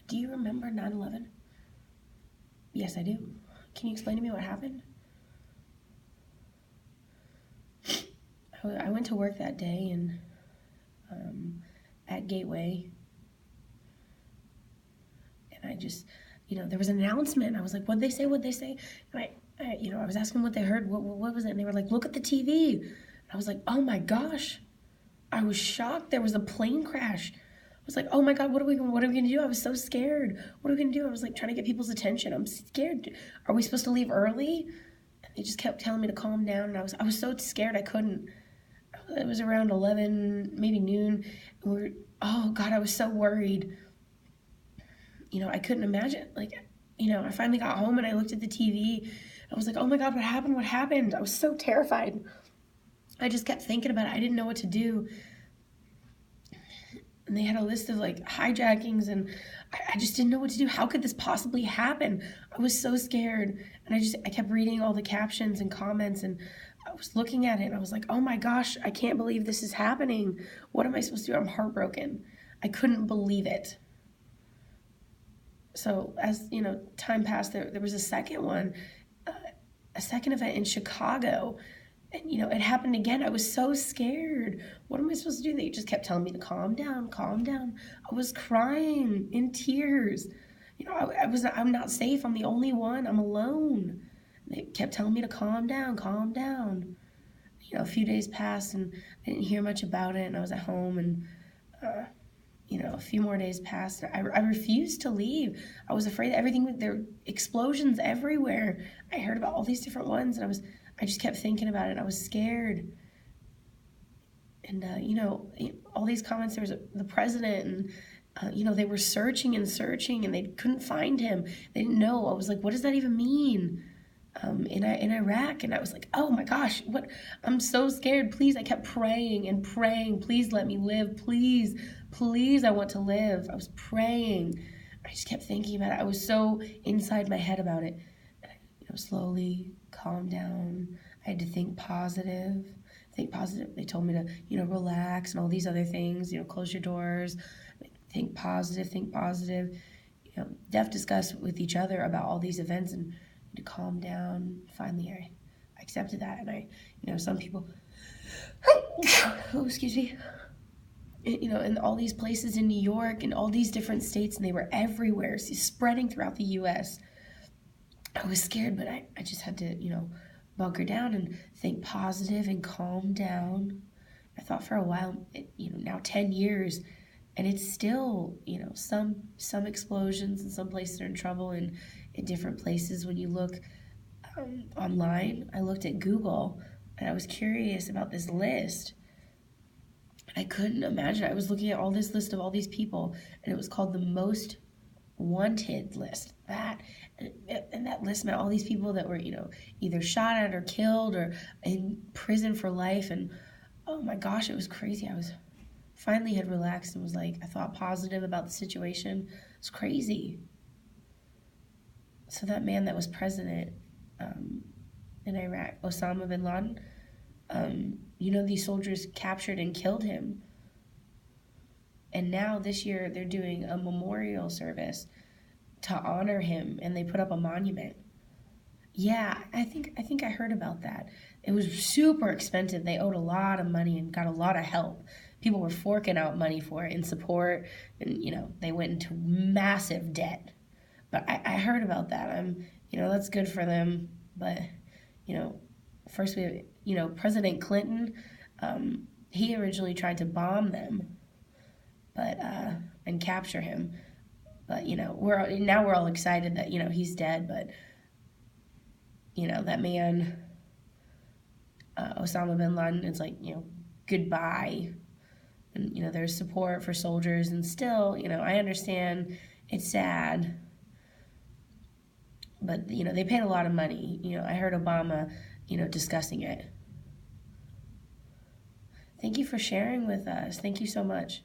Do you remember 9/11? Yes, I do. Can you explain to me what happened? I went to work that day and at Gateway, and I just, there was an announcement. I was like, what'd they say? What'd they say? And I was asking what they heard. What was it? And they were like, look at the TV. And I was like, oh my gosh. I was shocked. There was a plane crash. I was like, oh my God, what are we gonna do? I was so scared. What are we gonna do? I was like trying to get people's attention. I'm scared. Are we supposed to leave early? And they just kept telling me to calm down, and I was so scared I couldn't. It was around 11, maybe noon. Oh God, I was so worried. I couldn't imagine. I finally got home and I looked at the TV. I was like, oh my God, what happened? What happened? I was so terrified. I just kept thinking about it. I didn't know what to do. And they had a list of hijackings, and I just didn't know what to do. How could this possibly happen? I was so scared. And I kept reading all the captions and comments, and I was looking at it and I was like, oh my gosh, I can't believe this is happening. What am I supposed to do? I'm heartbroken. I couldn't believe it. So as time passed, there was a second one, a second event in Chicago. And, it happened again. I was so scared. What am I supposed to do? They just kept telling me to calm down, calm down. I was crying in tears. I'm not safe. I'm the only one. I'm alone. They kept telling me to calm down, calm down. A few days passed and I didn't hear much about it. And I was at home, and, a few more days passed. I refused to leave. I was afraid that there were explosions everywhere. I heard about all these different ones, and I just kept thinking about it. I was scared. And, all these comments, there was the president, and, they were searching and searching, and they couldn't find him. They didn't know. I was like, what does that even mean? In Iraq, and I was like, oh my gosh, what? I'm so scared. Please, I kept praying and praying. Please let me live. Please, please, I want to live. I was praying. I just kept thinking about it. I was so inside my head about it. And slowly calm down. I had to think positive. Think positive. They told me to, relax and all these other things. Close your doors. Think positive. Think positive. Discuss with each other about all these events and to calm down. Finally, I accepted that, and some people, oh, excuse me, in all these places in New York and all these different states, and they were everywhere, spreading throughout the U.S. I was scared, but I just had to, bunker down and think positive and calm down. I thought for a while, now 10 years, and it's still, some explosions and some places are in trouble, and in different places. When you look online, I looked at Google, and I was curious about this list. I couldn't imagine. I was looking at all this list of all these people, and it was called the Most Wanted list. And that list meant all these people that were, either shot at or killed or in prison for life. And oh my gosh, it was crazy. I was finally had relaxed and was like, I thought positive about the situation. It's crazy. So that man that was president in Iraq, Osama bin Laden, these soldiers captured and killed him. And now this year they're doing a memorial service to honor him, and they put up a monument. Yeah, I think I heard about that. It was super expensive. They owed a lot of money and got a lot of help. People were forking out money for it in support, and they went into massive debt. But I heard about that. That's good for them. But, first we have, President Clinton, he originally tried to bomb them, but and capture him. But, we're all excited that, he's dead. But, that man, Osama bin Laden, it's like, goodbye. And, there's support for soldiers. And still, I understand it's sad. But, they paid a lot of money. I heard Obama, discussing it. Thank you for sharing with us. Thank you so much.